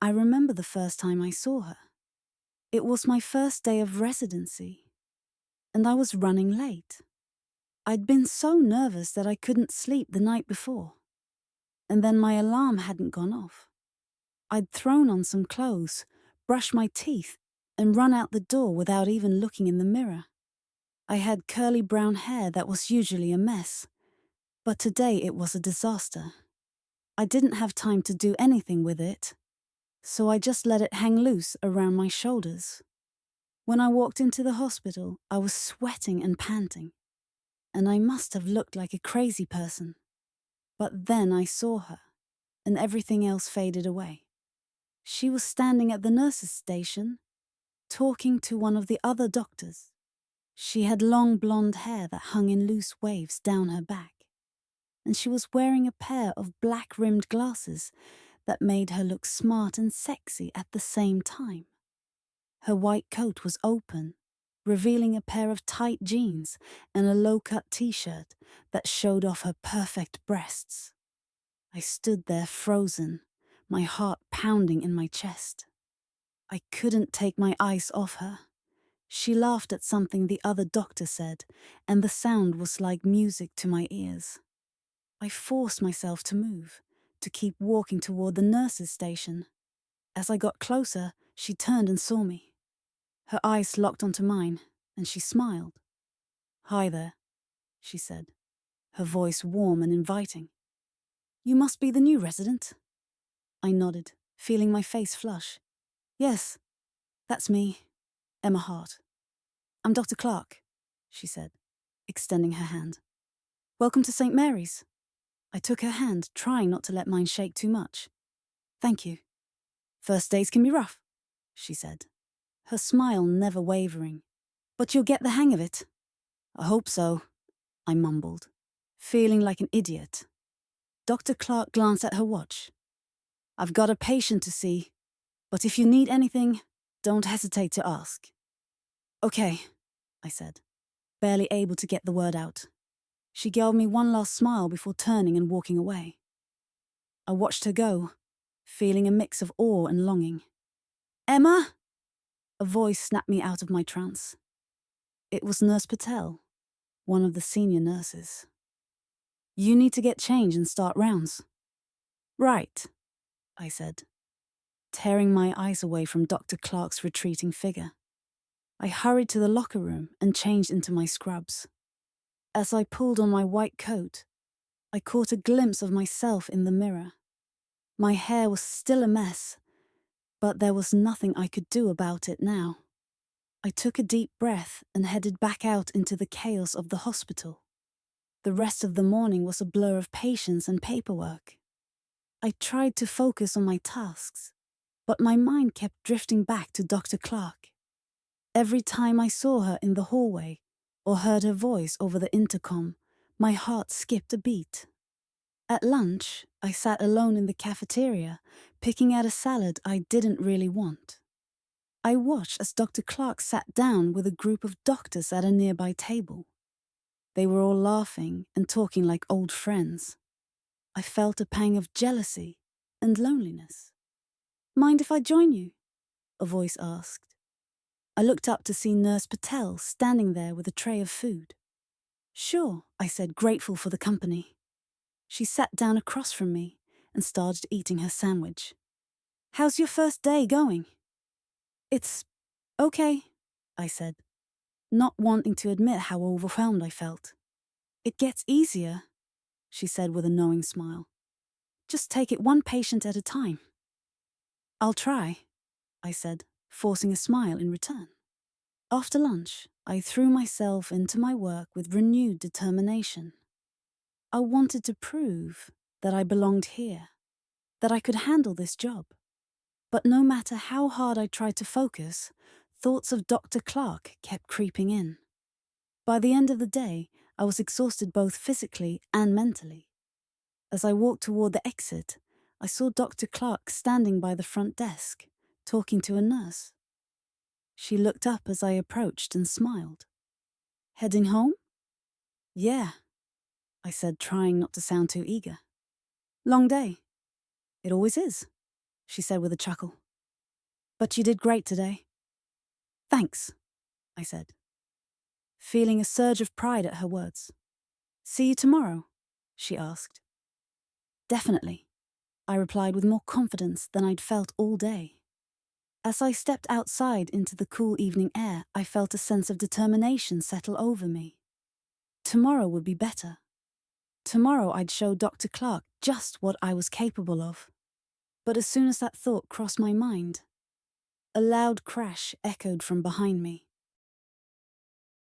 I remember the first time I saw her. It was my first day of residency, and I was running late. I'd been so nervous that I couldn't sleep the night before, and then my alarm hadn't gone off. I'd thrown on some clothes, brushed my teeth, and run out the door without even looking in the mirror. I had curly brown hair that was usually a mess, but today it was a disaster. I didn't have time to do anything with it, so I just let it hang loose around my shoulders. When I walked into the hospital, I was sweating and panting, and I must have looked like a crazy person. But then I saw her, and everything else faded away. She was standing at the nurse's station, talking to one of the other doctors. She had long blonde hair that hung in loose waves down her back, and she was wearing a pair of black-rimmed glasses that made her look smart and sexy at the same time. Her white coat was open, revealing a pair of tight jeans and a low-cut t-shirt that showed off her perfect breasts. I stood there frozen, my heart pounding in my chest. I couldn't take my eyes off her. She laughed at something the other doctor said, and the sound was like music to my ears. I forced myself to move, to keep walking toward the nurse's station. As I got closer, she turned and saw me. Her eyes locked onto mine, and she smiled. "Hi there," she said, her voice warm and inviting. "You must be the new resident." I nodded, feeling my face flush. "Yes, that's me, Emma Hart. I'm Dr. Clark," she said, extending her hand. "Welcome to St. Mary's." I took her hand, trying not to let mine shake too much. "Thank you. First days can be rough," she said, her smile never wavering. "But you'll get the hang of it." "I hope so," I mumbled, feeling like an idiot. Dr. Clark glanced at her watch. "I've got a patient to see, but if you need anything, don't hesitate to ask." "Okay," I said, barely able to get the word out. She gave me one last smile before turning and walking away. I watched her go, feeling a mix of awe and longing. "Emma!" A voice snapped me out of my trance. It was Nurse Patel, one of the senior nurses. "You need to get changed and start rounds." "Right," I said, tearing my eyes away from Dr. Clark's retreating figure. I hurried to the locker room and changed into my scrubs. As I pulled on my white coat, I caught a glimpse of myself in the mirror. My hair was still a mess, but there was nothing I could do about it now. I took a deep breath and headed back out into the chaos of the hospital. The rest of the morning was a blur of patients and paperwork. I tried to focus on my tasks, but my mind kept drifting back to Dr. Clark. Every time I saw her in the hallway or heard her voice over the intercom, my heart skipped a beat. At lunch, I sat alone in the cafeteria, picking out a salad I didn't really want. I watched as Dr. Clark sat down with a group of doctors at a nearby table. They were all laughing and talking like old friends. I felt a pang of jealousy and loneliness. "Mind if I join you?" a voice asked. I looked up to see Nurse Patel standing there with a tray of food. "Sure," I said, grateful for the company. She sat down across from me and started eating her sandwich. "How's your first day going?" "It's okay," I said, not wanting to admit how overwhelmed I felt. "It gets easier," she said with a knowing smile. "Just take it one patient at a time." "I'll try," I said, forcing a smile in return. After lunch, I threw myself into my work with renewed determination. I wanted to prove that I belonged here, that I could handle this job. But no matter how hard I tried to focus, thoughts of Dr. Clark kept creeping in. By the end of the day, I was exhausted both physically and mentally. As I walked toward the exit, I saw Dr. Clark standing by the front desk, talking to a nurse. She looked up as I approached and smiled. "Heading home?" "Yeah," I said, trying not to sound too eager. "Long day." "It always is." she said with a chuckle. But you did great today. Thanks, I said, feeling a surge of pride at her words. See you tomorrow, she asked. Definitely, I replied with more confidence than I'd felt all day. As I stepped outside into the cool evening air, I felt a sense of determination settle over me. Tomorrow would be better. Tomorrow I'd show Dr. Clark just what I was capable of. But as soon as that thought crossed my mind, a loud crash echoed from behind me.